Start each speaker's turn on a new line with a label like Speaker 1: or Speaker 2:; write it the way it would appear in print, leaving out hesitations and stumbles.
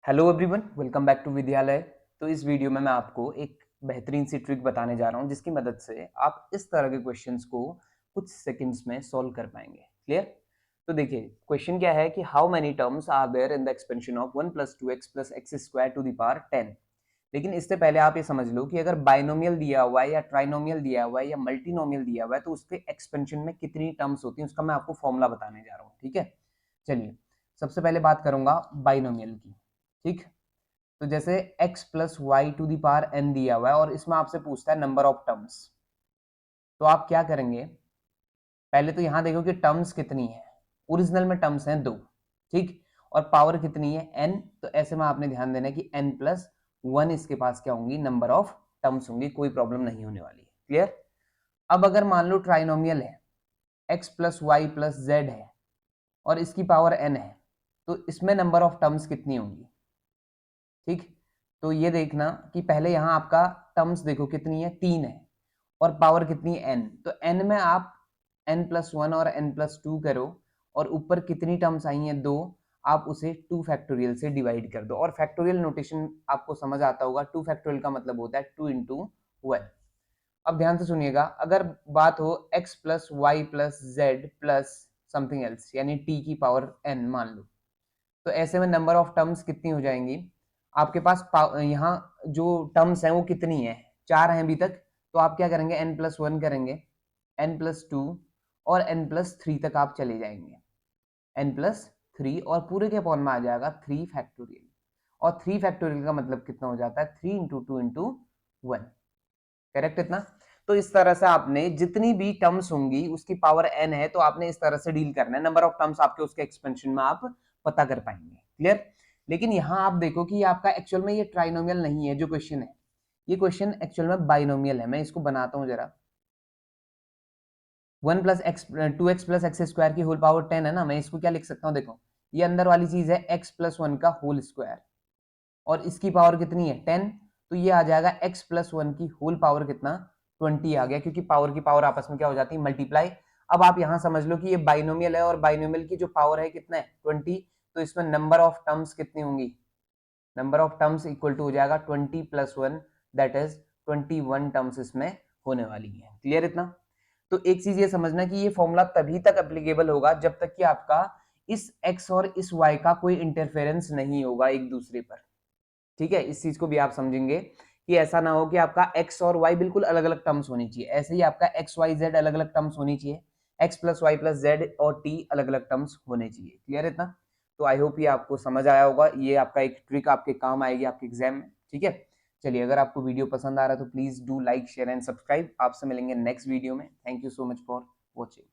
Speaker 1: Hello everyone, welcome back to Vidyalaya. तो इस video में मैं आपको एक बेहतरीन सी ट्रिक बताने जा रहा हूं जिसकी मदद से आप इस तरह के क्वेश्चंस को कुछ सेकंड्स में सॉल्व कर पाएंगे। क्लियर? तो देखिए, क्वेश्चन क्या है कि how many terms are there in the expansion of 1 + 2x + x square to the power 10। लेकिन इससे पहले आप ये समझ लो कि अगर बाइनोमियल दिया हुआ है या ट्राइनोमियल दिया हुआ है या मल्टीनोमियल दिया हुआ है तो उसके एक्सपेंशन में कितनी टर्म्स होती हैं उसका मैं आपको फॉर्मूला बताने जा रहा हूँ। ठीक है, चलिए सबसे पहले बात करूंगा बाइनोमियल की। ठीक, तो जैसे x plus y to the power n दिया हुआ है और इसमें आपसे पूछता है नंबर ऑफ टर्म्स, तो आप क्या करेंगे? पहले तो यहां देखो कि टर्म्स कितनी है। ओरिजिनल में टर्म्स हैं 2। ठीक, और पावर कितनी है n, तो ऐसे में आपने ध्यान देना है कि n प्लस 1 इसके पास क्या होंगी, नंबर ऑफ टर्म्स होंगी, कोई प्रॉब्लम नहीं होने वाली है। क्लियर? अब अगर मान लो ट्राइनोमियल है, x plus y plus z है और इसकी पावर n है, तो इसमें नंबर ऑफ टर्म्स कितनी होंगी? ठीक, तो ये देखना कि पहले यहां आपका टर्म्स देखो कितनी है, 3 है, और पावर कितनी है, n। तो n में आप n+1 और n+2 करो और ऊपर कितनी टर्म्स आई हैं, 2। आप उसे 2 फैक्टोरियल से डिवाइड कर दो और फैक्टोरियल नोटेशन आपको समझ आता होगा। 2 फैक्टोरियल का मतलब होता है 2 × 1। अब ध्यान से सुनिएगा, अगर बात हो x plus y plus z plus something else यानी t की पावर n मान लो, तो ऐसे में नंबर ऑफ टर्म्स कितनी हो जाएंगी आपके पास? यहाँ जो टर्म्स हैं वो कितनी है, 4 हैं अभी तक। तो आप क्या करेंगे, n+1 करेंगे, n+2 और n+3 तक आप चले जाएंगे, n+3 और पूरे के अपॉन में आ जाएगा 3 फैक्टोरियल। और 3 फैक्टोरियल का मतलब कितना हो जाता है, 3 × 2 × 1। करेक्ट इतना? तो इस तरह से आपने जितनी भी टर्म्स होंगी उसकी पावर n है, तो आपने इस तरह से डील करना है। नंबर ऑफ टर्म्स आपके उसके एक्सपेंशन में आप पता कर पाएंगे। क्लियर? लेकिन यहां आप देखो कि आपका एक्चुअल में ये ट्राइनोमियल नहीं है जो क्वेश्चन है, ये क्वेश्चन एक्चुअल में बाइनोमियल है। मैं इसको बनाता हूं जरा। 1 plus x 2x plus x square की होल पावर 10 है ना, मैं इसको क्या लिख सकता हूँ, देखो ये अंदर वाली चीज है x प्लस 1 का होल स्क्वायर और इसकी पावर कितनी है, 10। तो ये आ जाएगा x प्लस 1 की होल पावर कितना, 20 आ गया, क्योंकि पावर की पावर आपस में क्या हो जाती है, मल्टीप्लाई। अब आप यहां समझ लो कि ये बाइनोमियल है और बाइनोमियल की जो पावर है कितना है, 20। तो इसमें नंबर ऑफ टर्म्स कितनी होंगी, number of terms equal to हो जाएगा 20 + 1, दैट इज 21 टर्म्स इसमें होने वाली है। क्लियर इतना? तो एक चीज ये समझना कि ये फॉर्मूला तभी तक एप्लीकेबल होगा जब तक कि आपका इस x और इस y का कोई इंटरफेरेंस नहीं होगा एक दूसरे पर। ठीक है, इस चीज को भी आप समझेंगे कि ऐसा ना हो कि आपका x और y बिल्कुल अलग अलग टर्म्स होनी चाहिए, ऐसे ही आपका x y z अलग अलग टर्म्स होनी चाहिए, x plus y plus z और t अलग अलग टर्म्स होने चाहिए। क्लियर इतना? तो आई होप ये आपको समझ आया होगा, ये आपका एक ट्रिक आपके काम आएगी आपके एग्जाम में। ठीक है, चलिए अगर आपको वीडियो पसंद आ रहा है तो please do like share and subscribe. आपसे मिलेंगे नेक्स्ट वीडियो में। Thank you so much for watching.